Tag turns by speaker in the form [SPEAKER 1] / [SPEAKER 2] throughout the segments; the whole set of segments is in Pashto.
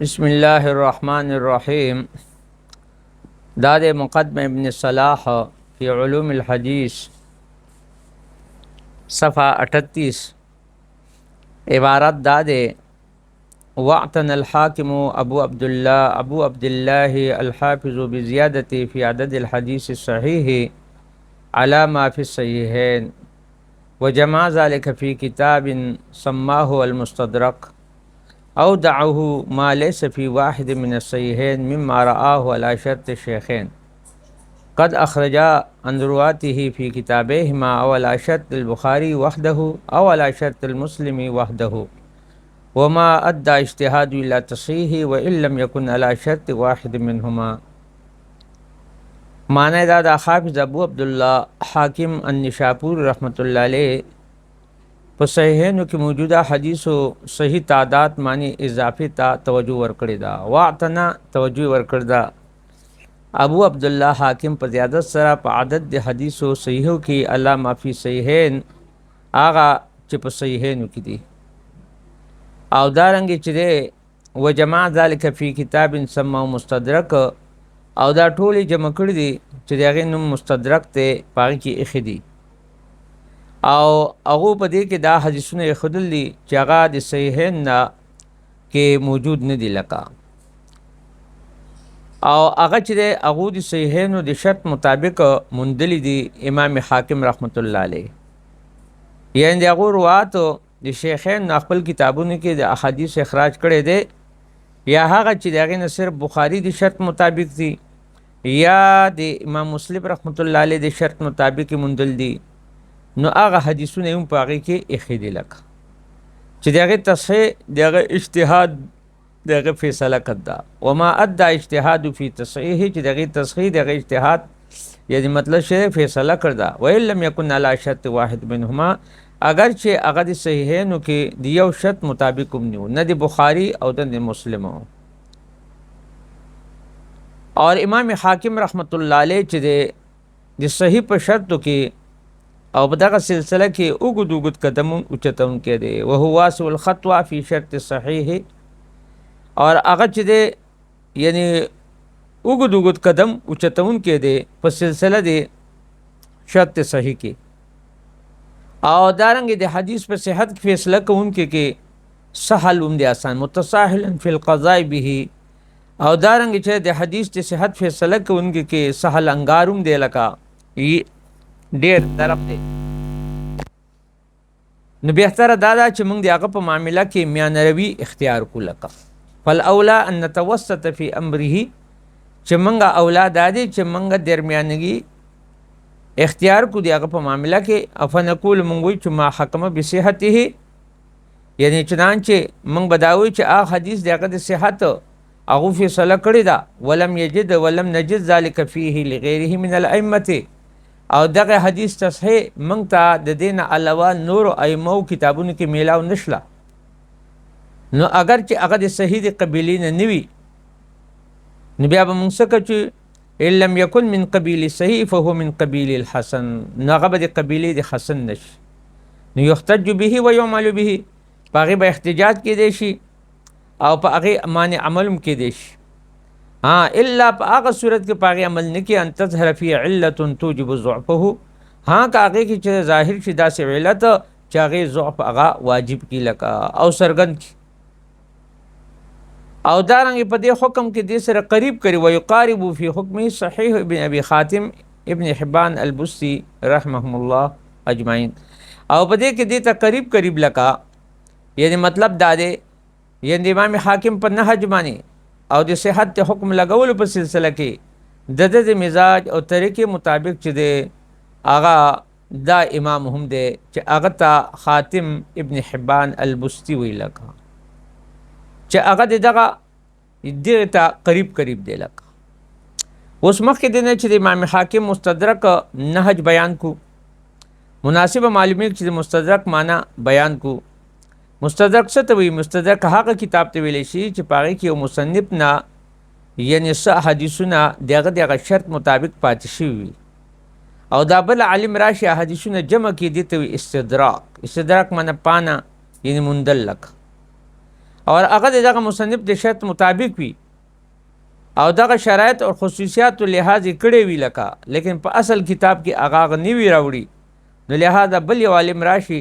[SPEAKER 1] بسم الله الرحمن الرحيم. داد مقدم ابن صلاح في علوم الحديث صفحہ 38 عبارت داد واعتنى الحاكم أبو عبد الله الحافظ بزيادة في عدد الحديث الصحيح على ما في الصحيحين وجمع ذلك في كتاب سماه المستدرك أودعه ما ليس في واحد من الصحيحين مما رآه على شرط الشيخين قد أخرجا عن رواته في كتابيهما أو على شرط البخاري وحده أو على شرط المسلم وحده وما أدى اجتهاد إلى تصحيحه وإن لم يكن على شرط واحد منهما. معنی دا حافظ ابو عبداللہ حاکم النشاپور رحمۃ اللہ علیہ په صحیحینو کې موجوده حدیثو صحیح تعداد معنی اضافی تا توجه ورکړی دا واعتنا توجه ورکړی دا ابو عبداللہ حاکم په زیادت سره په عدد د حدیثو صحیحو کې الله معافی صحیحین آغا چې په صحیحینو کې دي او دارنګ چې دی وجمع ذلک فی کتاب سماه مستدرک او دا ټولی جمع کړی دي چې د هغې نوم مستدرک دی په هغې کې ایښي دي او هغو په دې کې دا حدیثونه ایښودل دي چې هغه د صحیحین نه کې موجود نه دي لکه او هغه چې دی هغو د صحیحینو د شرط مطابق موندلي دي امام حاکم رحمت الله علیه یعنې د هغو رواتو د شیخین نه خپل کتابونو کې د احادیث اخراج کړی دی یا هغه چې د هغې نه صرف بخاري د شرط مطابق دي یا د امام مسلم رحمت الله علیه د شرط مطابق موندل دي نو هغه حدیثونه هم په هغې کې ایښي دي لکه چې د هغې تصحیح د هغه اجتهاد د هغه فیصله کړ ده وما ادى اجتهاد فی تصحیح چې د هغې تصحیح د هغه اجتهاد یعنی مطلب چې فیصله کړ ده وإن لم یکن علی شرط واحد منهما اگر چې هغه د صحیحینو کې د یو شرط مطابق هم نه نه د بخاري او نه د مسلم اور امام حاکم رحمت الله علیه چې د صحیح په شرطو کې او په دغه سلسله کې اوږد قدم اوچتونکی دی وهو واسع الخطوه فی شرط صحیح اور هغه چې دی یعنی اوږد قدم اوچتونکی دی په سلسله دی شرط صحیح کې او دارنګې د حدیث په صحت کې فیصله کوونکي کې سهل هم دی آسان متساهل فی القضاء به او دارنګې چې د حدیث د صحت فیصله کوونکي کې سهل انګار هم دی لکه ډیر طرف دی نو بهتره دا ده چې موږ د هغه په معامله کې میانه روي اختیار کړو لکه فالاولا ان نتوسط فی امره چې موږ اولا دا دی چې موږ درمیانګي اختیار کو دی هغه په معامله کې افنقول موږ وایو چې ما حکم بصحته یعنی چنانچه موږ بداوي چې هغه حدیث د هغه د صحت هغه فیصله کړې ده ولم یجد ولم نجد ذلك فيه لغیره من الائمه او دغه حدیث تصحیح موږ ته د دین علاوه نور ائمو کتابونو کې میلاو نشله نو اگر چې هغه د صحیح د قبیلې نه وي نو بیا به موږ څه کوو چې ان لم یکن من قبیل صحیح فهو من قبیل الحسن نو هغه به د قبیلې د حسن نشي نو یحتج به و یعمل به په هغې به احتجاج کیدی شي او په هغې معنی عمل هم کیدی شي الا په هغه صورت کې په هغې عمل نه کې ان تظهر فی علت توجب ضعفه که هغې کې چې ظاهر شي داسې علت چې هغې ضعف هغه واجب کي لکه او څرګند کي او دارنګې په دې حکم کې دې سره قریب کړي ویقارب فی حکمه صحیح ابن ابي خاتم ابن حبان البستی رحمهم الله اجمعین او په دې کې دې ته قریب لکه یعنی مطلب دا دی یعنی امام حاکم په نهج باندې او د صحت د حکم لګولو په سلسله کې د مزاج او طریقې مطابق چې دی هغه دا امام هم دی چې هغه ته خاتم ابن حبان البستی وی لکه چې هغه دغه ته قریب دی لکه اوس مخکې دی نه چې د امام حاکم مستدرک نهج بیان کو مناسبه معلومه چې د مستدرک معنی بیان کو مستدرک څه ته وایي مستدرک هغه کتاب ته ویلی شي چې په هغې کې یو مصنف نه یعنې څه حدیثونه د هغه شرط مطابق پاتې شوي وي او دا بل عالم راشي حدیثونه جمع کړي دې ته وایي استدراک معنی پانه یعنې موندل لکه اور هغه دغه مصنف د شرط مطابق وي او دغه شرایط او خصوصیات لحاظ کړي وی لکه لیکن په اصل کتاب کې هغه نیوی راوړي نو لہذا بل یو عالم راشي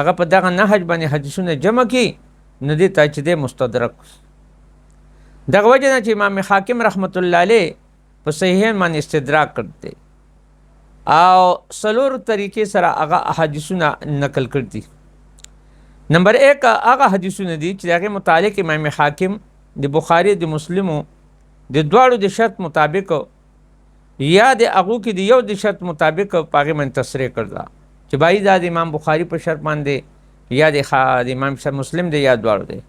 [SPEAKER 1] هغه په دغه نهج باندې حدیثونه جمع کړي نو دې ته چې د مستدرک دغه وجه نه چې امام حاکم رحمت الله علیه په صحیحین باندې استدراک کړی او سلور طریقې سره هغه احادیثونه نقل کړي نمبر 1 هغه حدیثونه دي چې هغه متعلق امام حاکم د بخاری د مسلمو د دواړو د شرط مطابق یا د هغو کې د یو د شرط مطابق په هغې باندې تصریح کړه چې بای دا د امام بخاری په شرط باندې یا د امام مسلم دی یا دواړو دی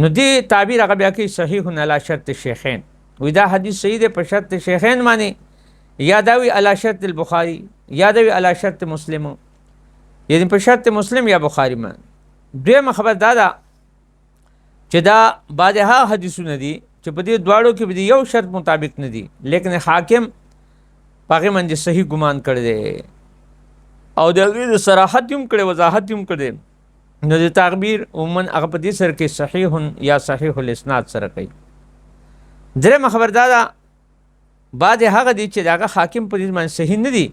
[SPEAKER 1] نو دې تعبیر هغه بیا کوي صحیح علی شرط شیخین وی دا حدیث صحیح دی په شرط شیخین باندې یا دا وی علی شرط البخاری یا دا وی علی شرط مسلم یعنی په شرط مسلم یا بخاری باندې دویمه خبر دا ده چې دا بعض هغه حدیثونه دي چې په دې دواړو کې د یو شرط مطابق نه دي لیکن حاکم په هغې باندې صحیح ګمان کړی دی او د هغې د صراحت هم کړی وضاحت هم کړی نو د تعبیر عموما هغه په دې سره کې صحیح یا صحیح الاسناد سره کوي درېیمه خبر دا ده بعض هغه دي چې د هغه حاکم په دې باندې صحیح نه دي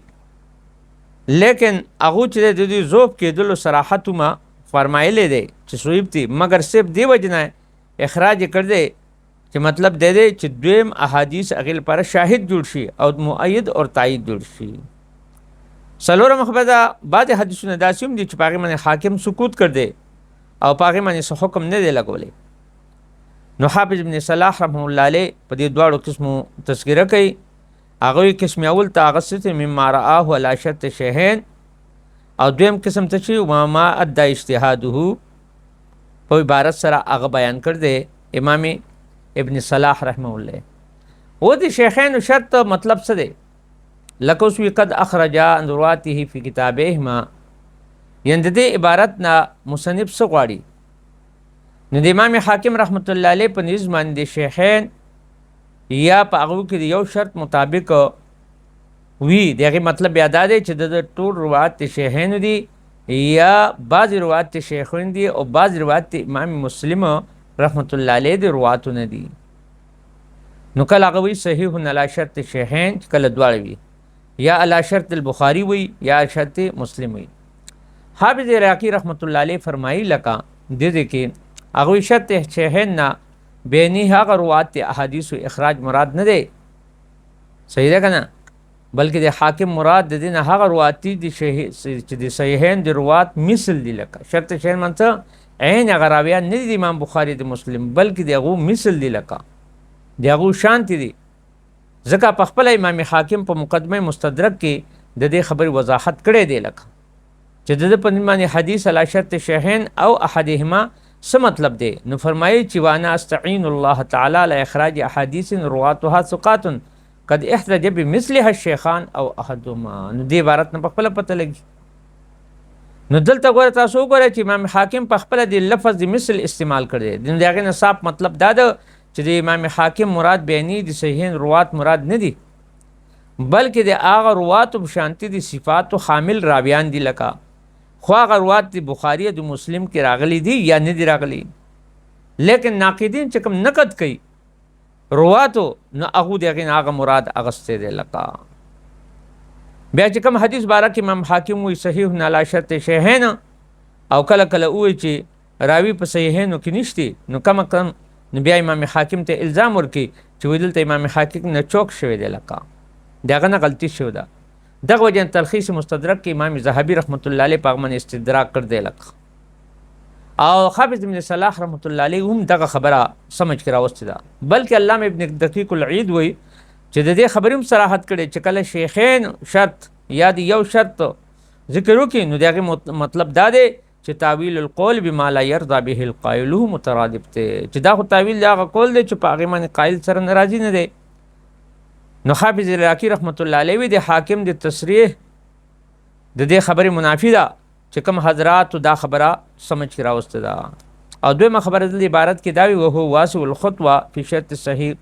[SPEAKER 1] لیکن هغو چې د دې ذوب کېدلو صراحت ما فرمایلی دی چې صحیح دي مګر صرف دې وجې نه اخراج یې کړی دی چې مطلب دی چې دویم احادیث هغې لپاره شاهد جوړ شي او مؤید اور تایید جوړ شي څلورمه خبره ده بعضې حدیثونه داسې هم دي چې په هغې باندې حاکم سکوت کړ دی او په هغې باندې څه حکم نه دی لګولی نو حافظ ابن صلاح رحمه الله علیه په دې دواړو قسمو تذکره کوي هغوی قسم اول ته هغه څه چې مما رآه علی شرط شیخین او دویم قسم ته چې وما ادى اجتهاده په عبارت سره هغه بیان کړ دی امام ابن صلاح رحمه الله و د شیخین شرط مطلب څه دی لکه اوس وی قد اخرجا عن رواته فی کتابهما یعنی د دې عبارت نه مصنف څه غواړي نو د امام حاکم رحمت الله علیه په نظر باندې د شیخین یا په هغو کې د یو شرط مطابق وي د هغې مطلب بیا دا دی چې د ټول روایت د شیخینو دي یا بعضې روایت د شیخین دي او بعضې روایت د امام مسلم رحمت الله علیه د رواتو نه دي نو کله هغه وی صحیح علی شرط شیخین کله دواړه وي یا علی شرط البخاری وي یا شرط مسلم وي حافظ عراقی رحمت الله علیه فرمایي لکه د دې کې هغوی شرط شیخین نه بینی هغه روات د احادیثو اخراج مراد نه دی صحیح ده که نه بلکې د حاکم مراد د دې نه هغه روات دي چې د صحیحین د روات مثل دي لکه شرط شیخین منته عین هغه راویان نه دي د امام بخاري د مسلم بلکې د هغو مثل دي لکه د هغو شانتې دي ځکه په خپله امام حاکم په مقدمه مستدرک کې د دې خبرې وضاحت کړی دی لکه چې د ده په باندې حدیث علی شرط شیخین او احدهما څه مطلب دی نو فرمایي چې وانا استعین الله تعالی علی اخراج احادیث رواتها ثقات قد احتج بمثلها الشیخان او احدهما نو دې عبارت نه په خپله پته لګي نو دلته ګوره تاسو وګورئ چې امام حاکم په خپله د لفظ د مثل استعمال کړی دی د هغې نه صاف مطلب دا ده چې د امام حاکم مراد بینی د صحیحین روات مراد نه دي بلکې د هغه رواتو په شانتي د صفاتو حامل راویان دي لکه خو هغه روات د بخاري د مسلم کې راغلي دي یا نه دي راغلي لیکن ناقدین چې کوم نقد کوي رواتو نو هغو د هغې نه هغه مراد اغستی دی لکه بیا چې کوم حدیث باره کې امام حاکم وایي صحیح علی شرط شیخین او کله کله وایي چې راوي په صحیحینو کې نشتی نو کم کم نو بیا امام حاکم ته الزام ورکړي چې وایي دلته امام حاکم نه چوک شوی دی لکه د هغه نه غلطي شوې ده دغه وجه تلخیص مستدرک کې امام ذهبي رحمت الله علیه په هغه باندې استدراک کړ دی لکه او حافظ ابن صلاح رحمت الله علیه هم دغه خبره سمجھ کې راوستې ده بلکې علامه ابن دقیق العید وایي چې د دې خبرې هم صراحت کړی چې کله شیخین شرط یا د یو شرط ذکر وکړي نو د هغې مطلب دا دی چې تعویل القول بما لا یرضى به القائل مترادف دی چې دا خو تعویل د هغه قول دی چې په هغې باندې قایل سره ناراضي نه دی نو حافظ عراقي رحمت الله علیه د حاکم د تصریح د دې خبرې منافي ده چې کوم حضراتو دا خبره سمجھ کې راوسته ده او دویمه خبره د عبارت کې دا وي وهو واسع الخطوه فی شرط صحیح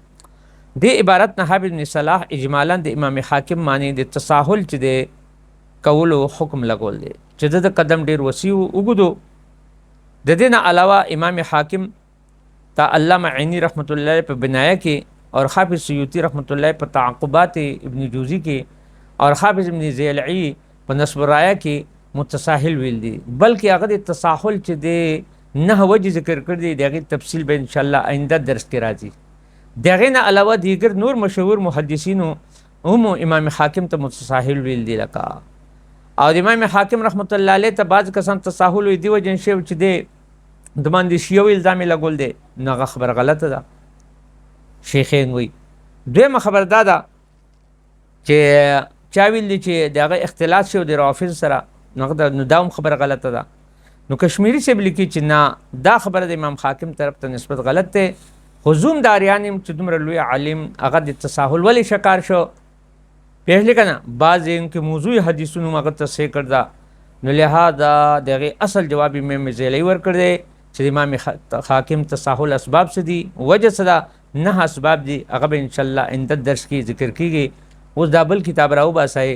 [SPEAKER 1] دې عبارت نه حافظ بن صلاح اجمالا د امام حاکم معنی د تساهل چې د کولو حکم لګول دی چې د قدم ډیر وسیع اوږدو د دې نه علاوه امام حاکم تا علامه عینی رحمت الله په بنایه کې اور حافظ سیوطی رحمت الله په تعقبات ابن جوزی کې اور حافظ ابن زیلعی په نصب الرایه کې متساهل ویل دي، بلکې هغه د تساهل چې د نه وجه ذکر کړی دی دغه تفصیل به ان شاء الله آینده درس کې راځي. دغه نه علاوه دیگر نور مشهور محدثینو هم امام حاکم ته متساهل ویل دي لکه او د امام حاکم رحمت الله علیه ته بعض کسان تساهل وی دی وجه شی چې دی د باندې شیو الزام لګول دی نه خبر غلطه ده. شیخین وی دویمه خبر دا ده چې چا ویل دي چې دغه اختلاط شو د رافض سره نو دا هم خبر غلطه ده. نو کشمیری سے لیکي چې نه دا خبره د امام حاکم طرف ته نسبت غلط ده. حضوم داریان چې دومره لوی عالم هغه د تساهل ولی شکار شو پیښ کنه بعض انکه موضوع حدیثونو هغه تصحیح کړدا نو لہذا دغه اصل جواب امام زیلی ورکړ دی چې امام حاکم تساهل اسباب څه دي وجه څه ده نه اسباب دي هغه به ان شاء الله اند درس کې ذکر کیږي. اوس دا بل کتاب راو باسای